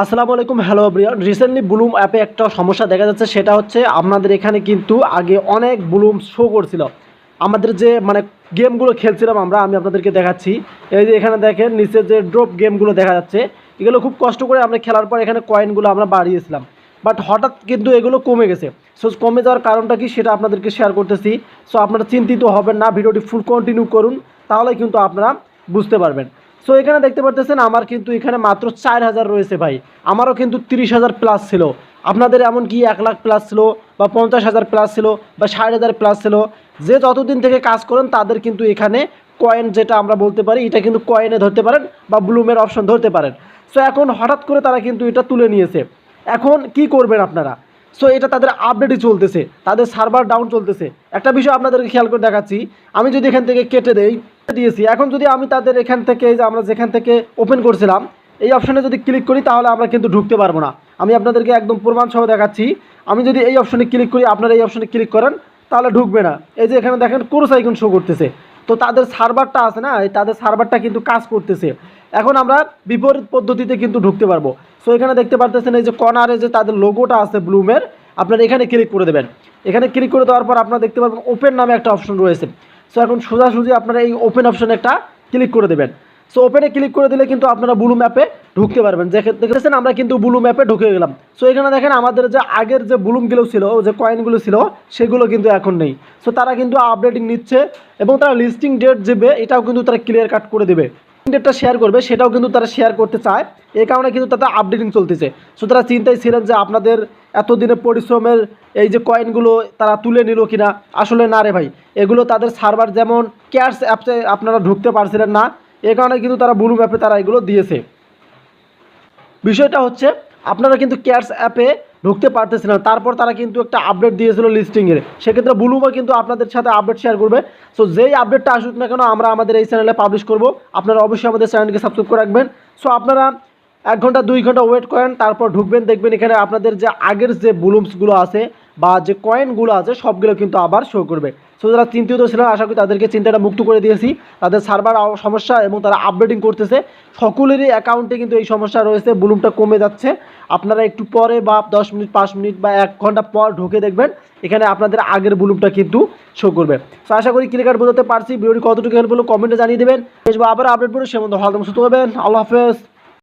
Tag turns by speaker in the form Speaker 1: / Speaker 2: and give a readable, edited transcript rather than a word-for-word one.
Speaker 1: আসসালামু আলাইকুম, hello everyone. Recently Bloom অ্যাপে একটা সমস্যা দেখা যাচ্ছে, সেটা হচ্ছে আপনাদের এখানে কিন্তু আগে অনেক ব্লুম শো করছিল। আমাদের যে গেমগুলো খেলছিলাম আমি আপনাদেরকে দেখাচ্ছি। এই যে এখানে দেখেন নিচে যে ড্রপ গেমগুলো দেখা যাচ্ছে, এগুলো খুব কষ্ট করে আমরা খেলার পর এখানে কয়েনগুলো আমরা বাড়িয়েছিলাম, বাট হঠাৎ কিন্তু এগুলো কমে গেছে। সো কমে যাওয়ার কারণটা কি সেটা আপনাদেরকে শেয়ার করতেছি। সো আপনারা চিন্তিত হবেন না, ভিডিওটি ফুল কন্টিনিউ করুন, তাহলে কিন্তু আপনারা বুঝতে পারবেন। সো এখানে দেখতে পারতেছেন আমার কিন্তু এখানে মাত্র 4000 রয়েছে ভাই। আমারও কিন্তু 30,000 প্লাস ছিল। আপনাদের এমন কি 1,00,000 প্লাস ছিল, বা 50,000 প্লাস ছিল, বা 60,000 প্লাস ছিল। যে যতদিন থেকে কাজ করেন তাদের কিন্তু এখানে কয়েন, যেটা আমরা বলতে পারি, এটা কিন্তু কয়েনে ধরতে পারেন বা ব্লুমের অপশন ধরতে পারেন। সো এখন হঠাৎ করে তারা কিন্তু এটা তুলে নিয়েছে। এখন কি করবেন আপনারা? সো এটা তাদের আপডেটই চলতেছে, তাদের সার্ভার ডাউন চলতেছে। একটা বিষয় আপনাদেরকে খেয়াল করে দেখাচ্ছি, আমি যদি এখান থেকে কেটে দেই, দিয়েছি, এখন যদি আমি তাদের এখান থেকে, এই যে আমরা যেখান থেকে ওপেন করছিলাম এই অপশনে যদি ক্লিক করি, তাহলে আমরা কিন্তু ঢুকতে পারবো না। আমি আপনাদেরকে একদম প্রমাণ সহ দেখাচ্ছি। আমি যদি এই অপশনে ক্লিক করি, আপনারা এই অপশনে ক্লিক করেন, তাহলে ঢুকবে না। এই যে এখানে দেখেন ক্রস আইকন শো করতেছে। তো তাদের সার্ভারটা আছে না, এই তাদের সার্ভারটা কিন্তু কাজ করতেছে। এখন আমরা বিপরীত পদ্ধতিতে কিন্তু ঢুকতে পারবো। সো এখানে দেখতে পারতেছেন এই যে কর্নারে যে তাদের লোগোটা আছে ব্লুমের, আপনারা এখানে ক্লিক করে দেবেন। এখানে ক্লিক করে দেওয়ার পর আপনারা দেখতে পারবেন ওপেন নামে একটা অপশন রয়েছে। সো এখন সোজাসুজি আপনারা এই ওপেন অপশনে একটা ক্লিক করে দেবেন। সো ওপেনে ক্লিক করে দিলে কিন্তু আপনারা ব্লু ম্যাপে ঢুকতে পারবেন। দেখেছেন আমরা কিন্তু ব্লু ম্যাপে ঢুকে গেলাম। সো এখানে দেখেন আমাদের যে আগের যে ব্লুমগুলো ছিল, যে কয়েনগুলো ছিল, সেগুলো কিন্তু এখন নেই। সো তারা কিন্তু আপডেটিং নিচ্ছে, এবং তারা লিস্টিং ডেট দেবে, এটাও কিন্তু তারা ক্লিয়ার কাট করে দেবে। ডেটটা শেয়ার করবে, সেটাও কিন্তু তারা শেয়ার করতে চায়। এই কারণে কিন্তু তাদের আপডেটিং চলতেছে। সো তারা চিন্তায় ছিলেন যে আপনাদের এতদিনের পরিশ্রমের এই যে কয়েনগুলো তারা তুলে নিল কিনা। আসলে না রে ভাই, এগুলো তাদের সার্ভার, যেমন ক্যাশ অ্যাপসে আপনারা ঢুকতে পারছিলেন না, এ কারণে কিন্তু তারা ব্লু ম্যাপে তারা এগুলো দিয়েছে। বিষয়টা হচ্ছে আপনারা কিন্তু ক্যাশ অ্যাপে ঢুকতে পারতেছিলেন, তারপর তারা কিন্তু একটা আপডেট দিয়েছিল লিস্টিংয়ের। সেক্ষেত্রে ব্লুমও কিন্তু আপনাদের সাথে আপডেট শেয়ার করবে। সো যেই আপডেটটা আসুক না কেন, আমরা আমাদের এই চ্যানেলে পাবলিশ করব। আপনারা অবশ্যই আমাদের চ্যানেলকে সাবস্ক্রাইব করে রাখবেন। সো আপনারা 1 ঘন্টা 2 ঘন্টা ওয়েট করেন, তারপর ঢুকবেন, দেখবেন এখানে আপনাদের যে আগের যে ব্লুমসগুলো আছে বা যে কয়েনগুলো আছে, সবগুলো কিন্তু আবার শো করবে। সো যারা চিন্তিত ছিলেন, আশা করি তাদেরকে চিন্তাটা মুক্ত করে দিয়েছি। তাদের সার্ভার সমস্যা এবং তারা আপডেটিং করতেছে, সকলেরই অ্যাকাউন্টে কিন্তু এই সমস্যা রয়েছে, ব্লুমটা কমে যাচ্ছে। আপনারা একটু পরে বা 10 মিনিট, 5 মিনিট বা 1 ঘন্টা পর ঢুকে দেখবেন এখানে আপনাদের আগের ব্লুমটা কিন্তু শো করবে। সো আশা করি ক্লিয়ার বোঝাতে পারছি। ভিডিওটি কতটুকু হেল্প হলো কমেন্টে জানিয়ে দেবেন। আবার আপডেট করবো, সে মধ্যে ভালো সুস্থ হবেন। আল্লাহ হাফেজ।